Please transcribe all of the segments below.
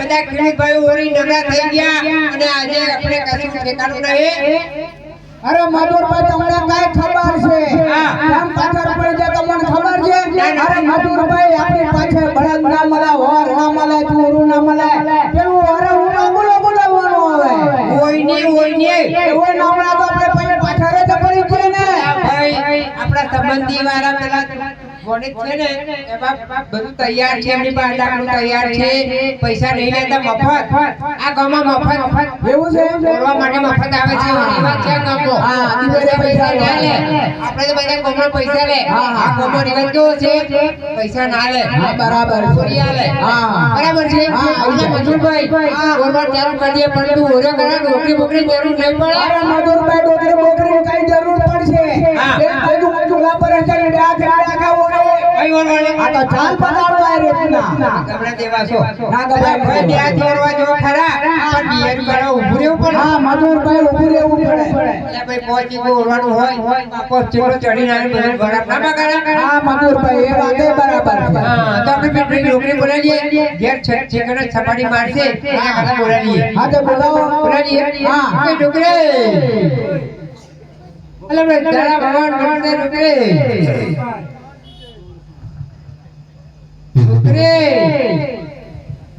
બધા ખેડૂત ભાઈઓ ઓરી નગા થઈ ગયા અને આજે આપણે કશું ઠેકાણું નહીં. અરે મધુરભાઈ તમને કઈ ખબર છે? આમ પાછળ પડી જાય તમને ખબર છે? અરે મધુરભાઈ આપણી પાછળ બળદ ના મળે, હોર ના મળે, ચોરું ના મળે, પેલું અરે ઉનો બોલાવવાનો આવે. ઓય નામડા તો આપણે પાછળ જ પડી છે ને ભાઈ. આપણા સંબંધી વાળા પેલા ગણિત છે ને એમાં બધું તૈયાર છે, એમની પાસે લાકડું તૈયાર છે, પૈસા નહીં લેતા મફત. આ ગામમાં મફત એવું છે બોલવા માટે મફત આવે છે. એવી વાત છે ગામમાં. આ પૈસા ના લે. આપણે તો બધા ગામમાં પૈસા લે. આ ગામમાં રિવાજ કેવો છે? પૈસા ના લે. બરાબર ચોરી આલે. બરાબર છે. એટલે મજૂરભાઈ ગોળમાળ ચાલુ કરી દે, પણ તું ઓરે કરે નોકરી બોકરી જરૂર નહીં પડે. અરે મધુરભાઈ નોકરી બોકરી કઈ જરૂર પડશે? એક બાજુ ચૂલા પર હશે ને આ ખાવો કઈ ઓરવાળે આ તો ચાલ પતાડો આ રેતના ગબડા દેવા છો. ના ગબડા ભાઈ બે જોરવા જો ખરા પણ બિયર કરો ઊભું રહેવું પડે. હા મધુરભાઈ ઊભું રહેવું પડે. એટલે ભાઈ પહોંચી ગયો ઓરવાનું હોય બાપો ચેલો ચડીને આવે બધું બરાબર ના બગાડે. હા મધુરભાઈ એ વાત એ બરાબર છે. હા તો આપણે બેટરી નોકરી બોલાવીએ. ઘેર છેકને છપાડી મારશે એના કરતા બોલાવીએ. હા તો બોલાવો બોલાવીએ. હા કે ડુકરે અલે ભાઈ જરા ભગવાન ભગવાન ડુકરે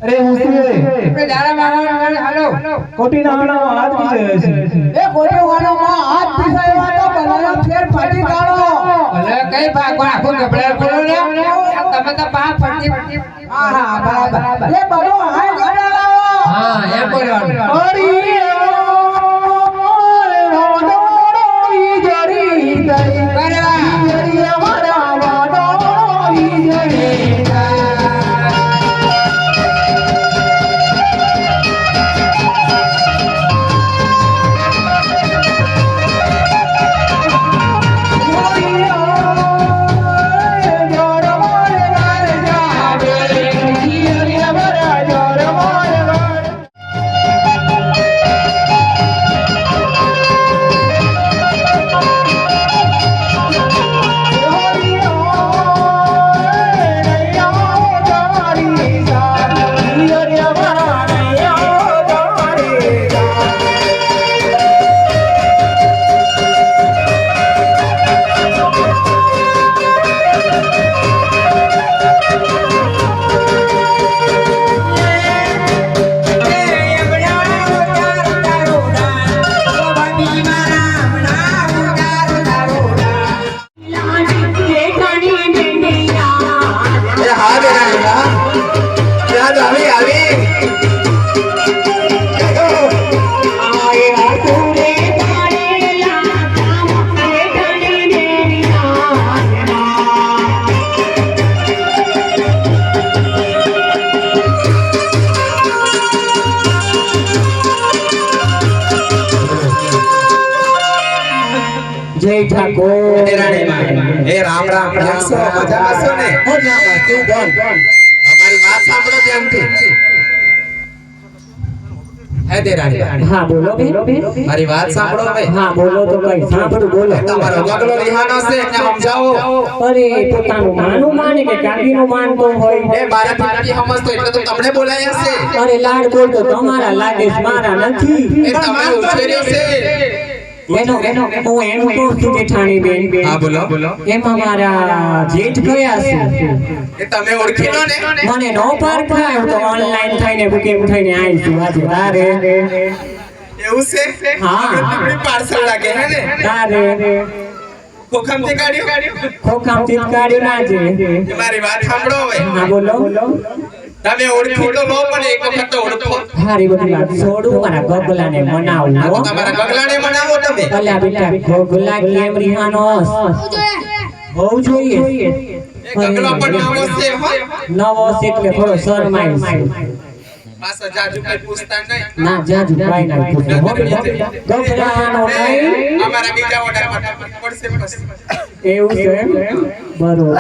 અરે હુસરે આપણે દાડા ભગવાન હાલો કોટી નાવાનો હાથ પીસાયો છે. એ કોટી નાવાનો હાથ પીસાયો તો બનાનો ફેર ફાટી કાઢો. અલે કઈ ભાગવા આખો ગબડા બોલો ને તમે તો પા ફટી. હા હા બરાબર એ બધો હાય ગબડા લાવો. હા એમ બોલવાનું. જય ઠાકોર એ રામ રામ કેમ છો મજામાં છો ને મજામાં તું બોલ અમારી વાત સાંભળો ધ્યાનથી હે દેરાણી હા બોલો બે મારી વાત સાંભળો હવે હા બોલો તો કઈ સાંભળું બોલો તમારો ગગલો રિહાનો છે એટલે સમજાવો અરે પોતાનું માનું માને કે કાકીનું માનતો હોય એ મારે પીટી સમજતો એટલે તો તમને બોલાયા છે અરે લાડ બોલ તો તમારા લાગે છે મારા નથી એ તમે ઉછેર્યો છે એનો હું એમ કહું છું જેઠાણી બેન હા બોલો એમાં મારા જેઠ કયા છે એ તમે ઓળખી લો ને મને નો પારખાય હું તો ઓનલાઈન થઈને બુકિંગ થઈને આવી છું આજે તારે એવું છે હા. આપણી પાર્સલ લાગે હે ને તારે ખોખામથી કાઢ્યો ખોખામથી કાઢ્યું ના છે મારી વાત સાંભળો હવે હા બોલો તમે ઓળખી તો લો પણ એક વખત તો ઓળખો હારી બધી વાત છોડું મારા ગગલાને મનાવું આ તો તમારા ગગલાને મનાવો તમે અલ્યા બેટા ગગલા કેમ રિહાનો હોવું જોઈએ એ ગગલો પણ નવો છે હો નવો છે એટલે થોડો શરમાય છે પાછા જાજુ કઈ પૂછતા નહીં ના જાજુ કાઈ ના પૂછો ગગલાનો નહીં અમારા બીજા ઓર્ડર માટે પડશે પછી એવું છે બરોબર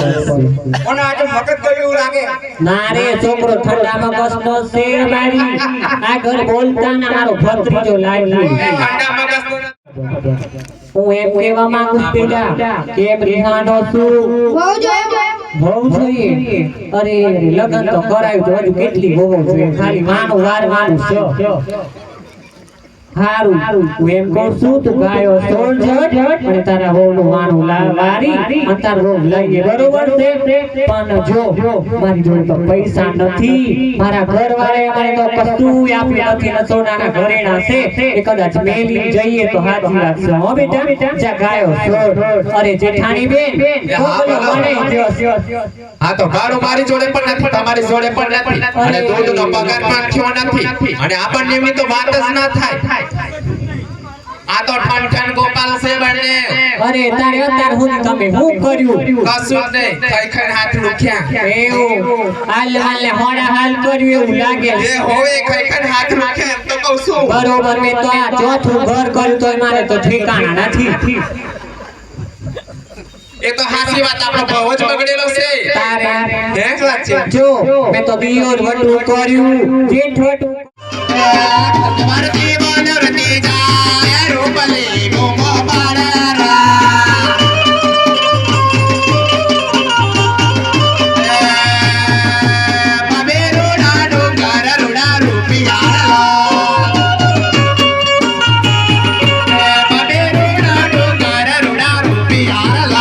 કોણ આજે મગજ ગયું લાગે. ના રે છોકરો ઠંડામાં બસતો છે મારી આ ઘર બોલતા ના મારો ભત્રીજો લાગી ઠંડા મગજનો હું એમ કહેવા માંગુ છું બેટા કેમ રિહાનો છું બહુ જોઈએ અરે લગન તો કરાયું તો હજુ કેટલી બહુ જોઈએ ખાલી માનું વારવાનું છે હારું હું એમ કહું છું તું ગાયો છોડ જટ અને તારા વહુનું માનું વારી અને તાર વહુ લઈએ બરોબર છે પણ જો મારી જોડે તો પૈસા નથી મારા ઘરવાળાએ મને તો કશું આપ્યું નથી ને સોનાના ઘરેણા છે એ કદાચ મેલી જઈએ તો હાજી લાગશે હો બેટા જા ગાયો છોડ અરે જેઠાણી બેન બોલો મને હા તો ભાડું મારી જોડે પણ નથી તમારી જોડે પણ નથી અને દૂધનો પગાર પણ થયો નથી અને આપણને તો વાત જ ના થાય આ તો ઠનઠન ગોપાલ છે બને અરે તારે અત્યાર સુધી તમે શું કર્યું કશું જ નહીં ખાઈ ખાઈને હાથ રૂખ્યા એવું હાલ હોડા હાલ કર્યું એવું લાગે એ હોવે ખાઈ ખાઈને હાથ રૂખ્યા એમ તો કહું છું બરોબર મેં તો આ ચોથું ઘર કર્યું તોય મારે તો ઠેકાણા નથી એ તો હાચી વાત આપણો ભાવ જ બગડેલો છે તારા હે વાત છે જો મેં તો દિયોર વટું કર્યું જેઠ વટું ભારતી બનરતી જાય રૂપલી મોમો પાડરા બાબેરો ડાડો ઘર રૂડા રૂપિયા બાબેરો ડાડો ઘર રૂડા રૂપિયા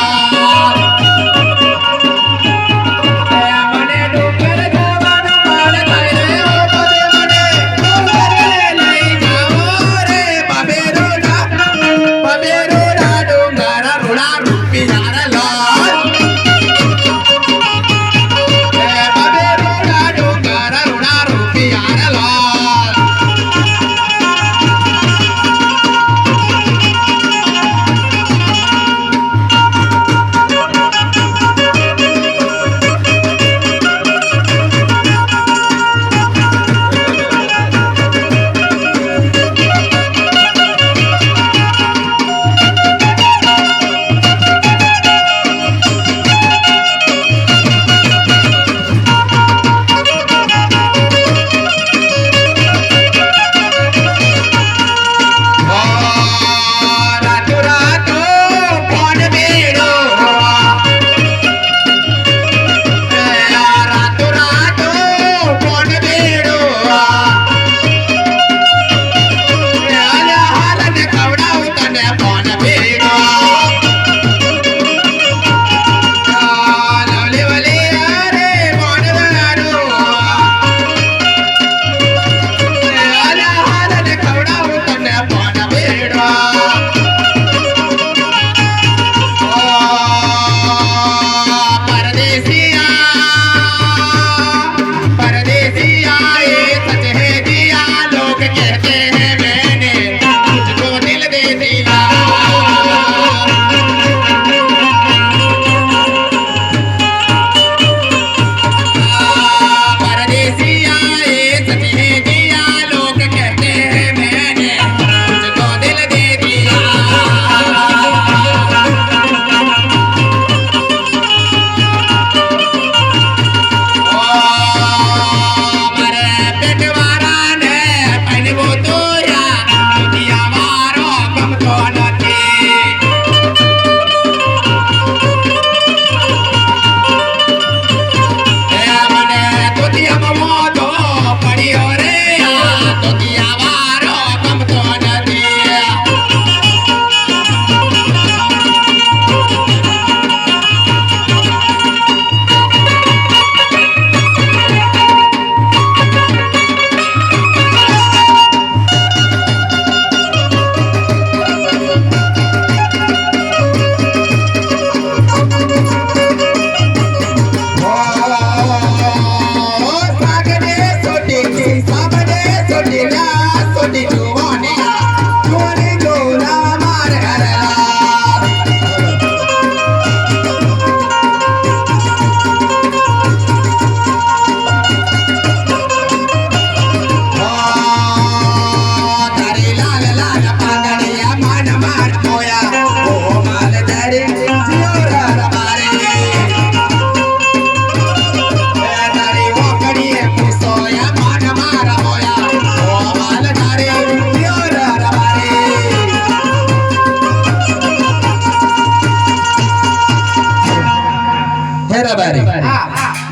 મને ડોકર ગાવાનું પાડ કરે ઓ મને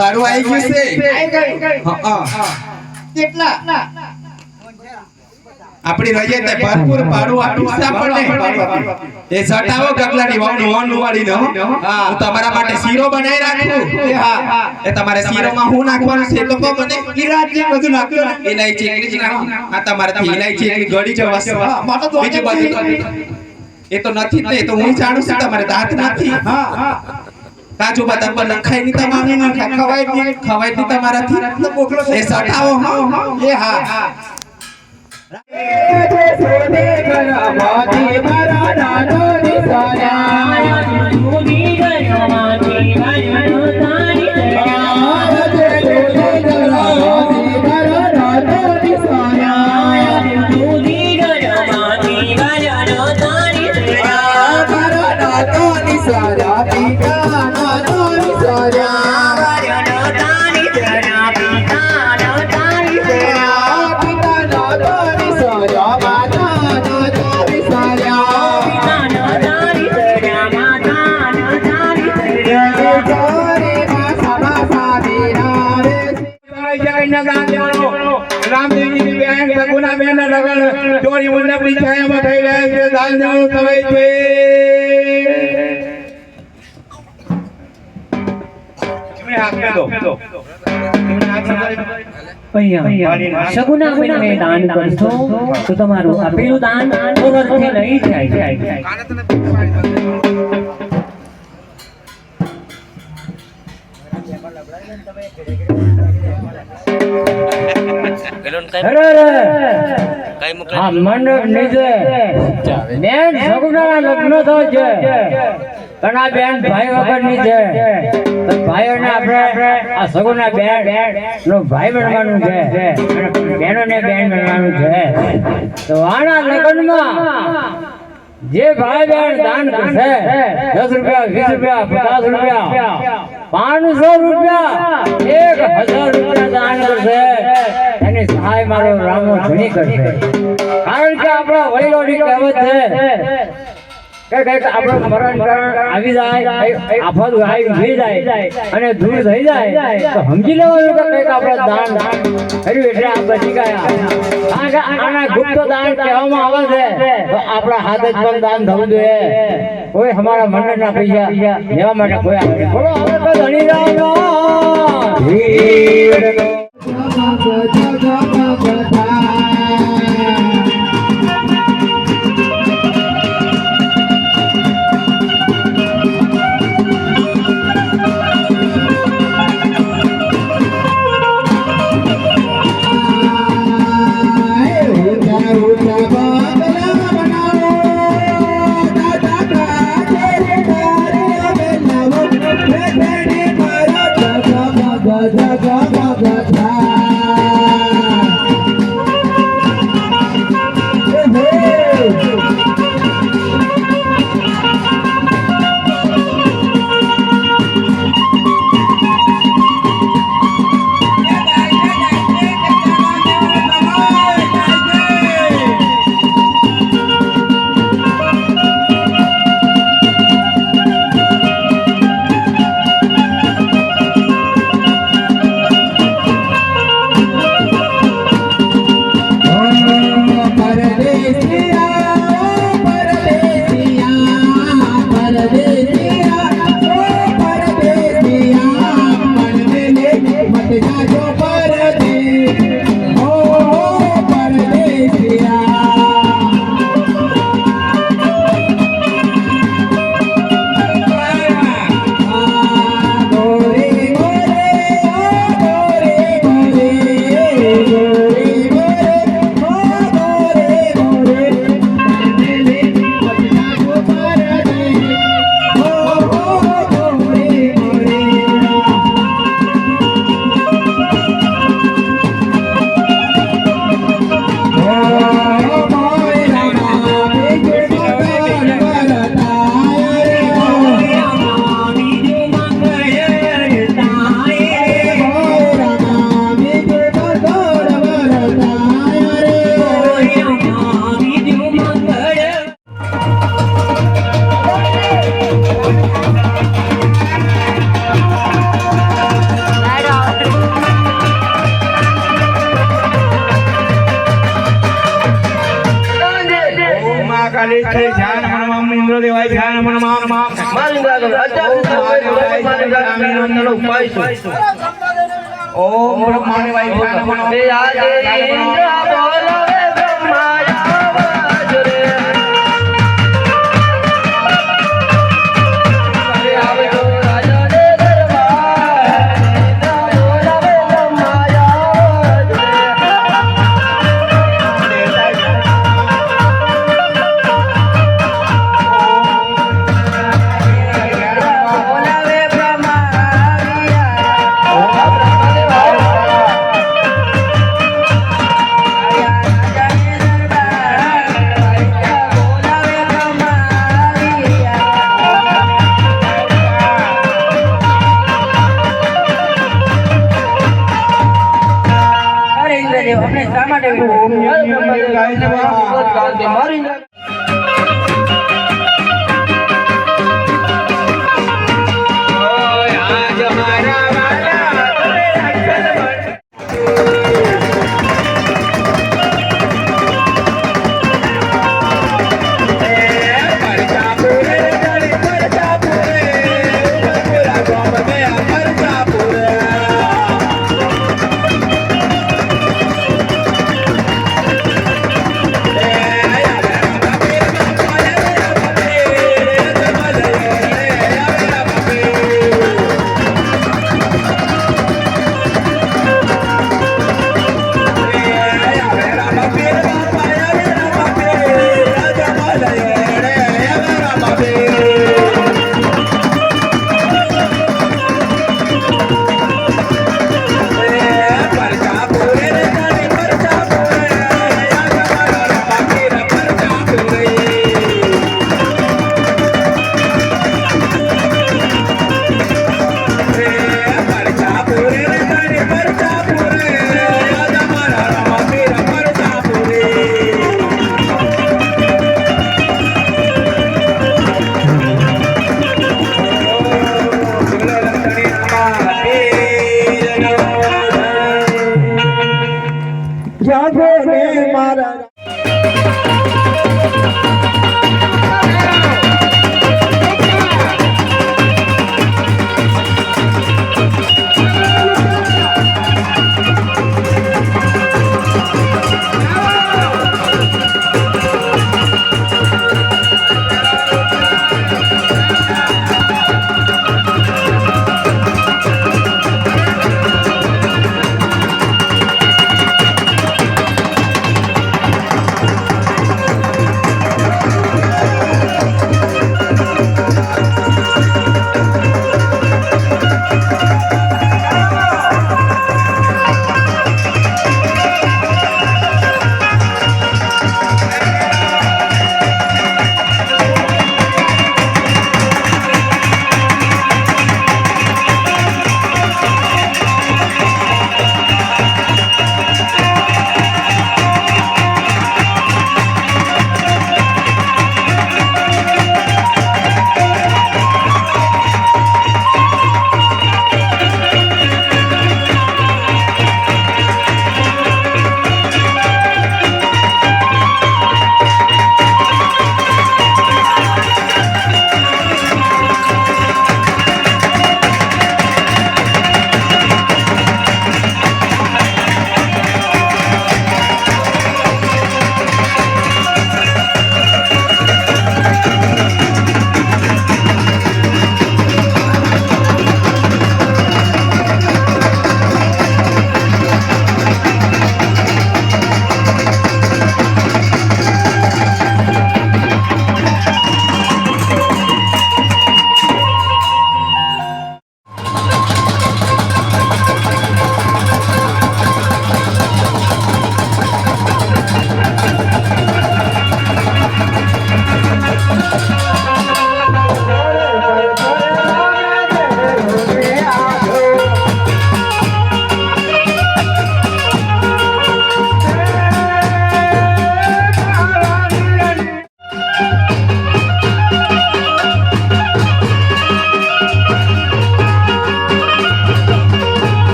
ભાડું આવી ગયું છે હા કેટલા આપણી રહીએ તે ભરપૂર ભાડું આપ્યું છે આપણને એ સટાવો ગગલાની વાવનું ઓનું વાળીને હું તમારા માટે શીરો બનાવી રાખું એ તમારે શીરોમાં હું નાખવાનું છે તો કહો મને ઈરાજી બધું નાખ્યો ઇલાયચી એકલી જ નાખો આ તમારાથી ઇલાયચી એકલી ગળી જવાશે બીજું બધું એ તો નથી જ ને, એ તો હું જાણું છું તમારે દાંત નથી કાજુ બદામ પર નખાય ની તમારે ખવાય ની તમારાથી મોકલો એ સટાવો એ હા રામદેવજીની બેન સગુના બેન ના લગન ચોરી મંડપની છાયામાં થઈ રહ્યા છે. દાન દેવાનું સમય છે. એમને આપી દો. અહીંયા સગુના બેનને દાન કરશો તો તમારું આપેલું દાન ઓવરથી નહીં થાય. આ મંડપ નીચે બેન સગુનાના લગ્ન થાય છે પણ આ બેન ભાઈ વગર ની છે તો ભાઈઓને આપણે આ સગુના બેન નો ભાઈ બનવાનું છે અને બહેનોને બેન બનવાનું છે. તો આના લગ્નમાં જે ભાઈ બહેન દાન કરશે 10 રૂપિયા 20 રૂપિયા 50 રૂપિયા 500 રૂપિયા 1000 રૂપિયા દાન કરશે એની સહાય મારો રામો ઘણી કરશે. કારણ કે આપણા વડીલોની કહેવત છે કે આપણો મરણ આવી જાય આફત આવી જાય અને દૂર થઈ જાય તો સમજી લેવાનું કે કંઈક આપણે દાન કર્યું એટલે આ બચી ગયા. કારણ કે આના ગુપ્ત દાન કહેવામાં આવે છે તો આપણા હાથ જ પણ દાન થવું જોઈએ. કોઈ અમારા મંડળના પૈસા લેવા માટે કોઈ આવે બોલો હવે તો ધણી રામ મહાકાલી છે ધ્યાન મનમામ ઇન્દ્ર દેવાય ધ્યાન મનમામ ઓમ બ્રહ્માણી વાય ધ્યાન જાગો રે મારા